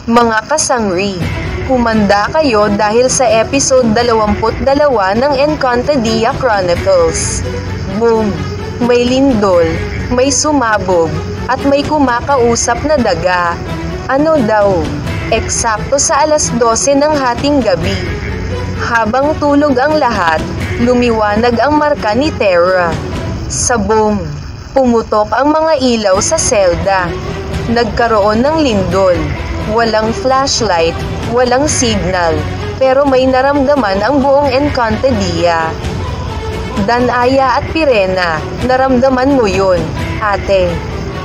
Mga kasangri, humanda kayo dahil sa episode 22 ng Encantadia Chronicles. Boom! May lindol, may sumabog, at may kumakausap na daga. Ano daw? Eksakto sa alas 12 ng hating gabi. Habang tulog ang lahat, lumiwanag ang marka ni Terra. Sa boom, pumutok ang mga ilaw sa selda. Nagkaroon ng lindol. Walang flashlight, walang signal, pero may naramdaman ang buong Encantadia. Danaya at Pirena, naramdaman mo yun, ate.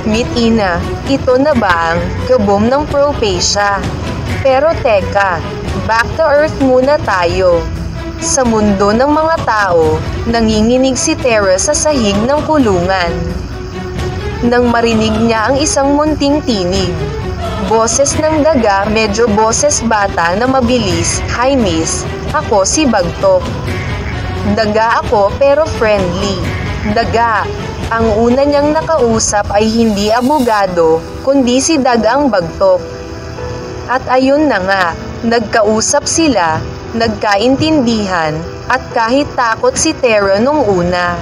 Meet Ina, ito na ba ang kaboom ng Propacia? Pero teka, back to earth muna tayo. Sa mundo ng mga tao, nanginginig si Terra sa sahig ng kulungan. Nang marinig niya ang isang munting tinig. Boses ng daga, medyo boses bata na mabilis. Hi miss, ako si Bagtok. Daga ako pero friendly. Daga. Ang una niyang nakausap ay hindi abogado, kundi si Dagang Bagtok. At ayun na nga, nagkausap sila, nagkaintindihan, at kahit takot si Terra nung una.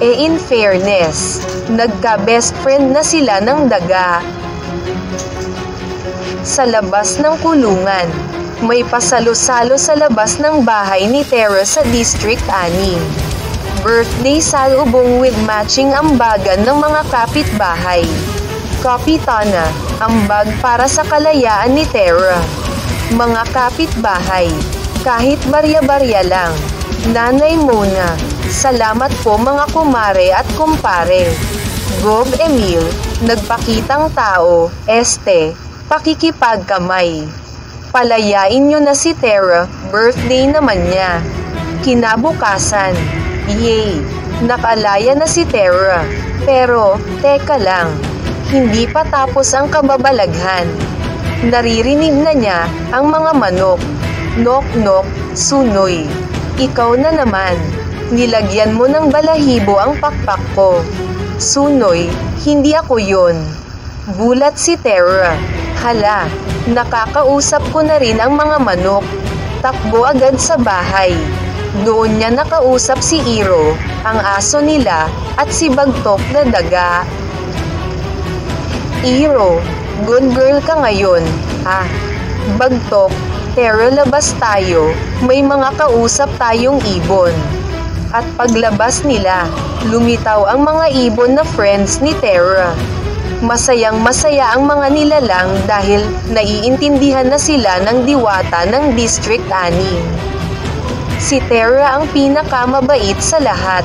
In fairness, nagka-best friend na sila ng daga. Sa labas ng kulungan, may pasalo-salo sa labas ng bahay ni Terra sa District 6. Birthday salubong with matching ambagan ng mga kapitbahay. Kapitana, ambag para sa kalayaan ni Terra. Mga kapitbahay, kahit barya-barya lang. Nanay Mona, salamat po mga kumare at kumpare. Gob Emil, nagpakitang tao, pakikipagkamay. Palayain nyo na si Terra, birthday naman niya. Kinabukasan, yay, nakalaya na si Terra. Pero, teka lang, hindi pa tapos ang kababalaghan. Naririnig na niya ang mga manok. Nok-nok, Sunoy. Ikaw na naman. Nilagyan mo ng balahibo ang pakpak ko. Sunoy, hindi ako yun. Gulat si Terra. Hala, nakakausap ko na rin ang mga manok. Takbo agad sa bahay. Doon niya nakausap si Iro, ang aso nila, at si Bagtok na daga. Iro, good girl ka ngayon, ha? Bagtok, Terra labas tayo, may mga kausap tayong ibon. At paglabas nila, lumitaw ang mga ibon na friends ni Terra. Masayang-masaya ang mga nilalang dahil naiintindihan na sila ng diwata ng District 6. Si Terra ang pinakamabait sa lahat.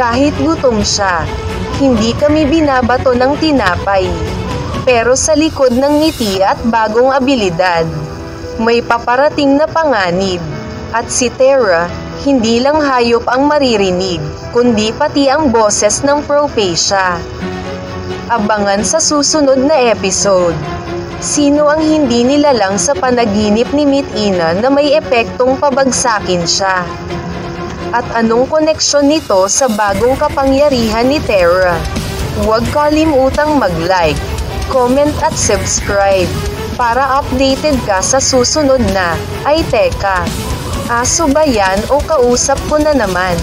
Kahit gutom siya, hindi kami binabato ng tinapay. Pero sa likod ng ngiti at bagong abilidad, may paparating na panganib. At si Terra, hindi lang hayop ang maririnig, kundi pati ang boses ng Propacia. Abangan sa susunod na episode. Sino ang hindi nilalang sa panaginip ni Meet Ina na may epektong pabagsakin siya? At anong koneksyon nito sa bagong kapangyarihan ni Terra? Huwag kalimutang mag-like, comment at subscribe para updated ka sa susunod na. Ay teka, aso ba yan o kausap ko na naman?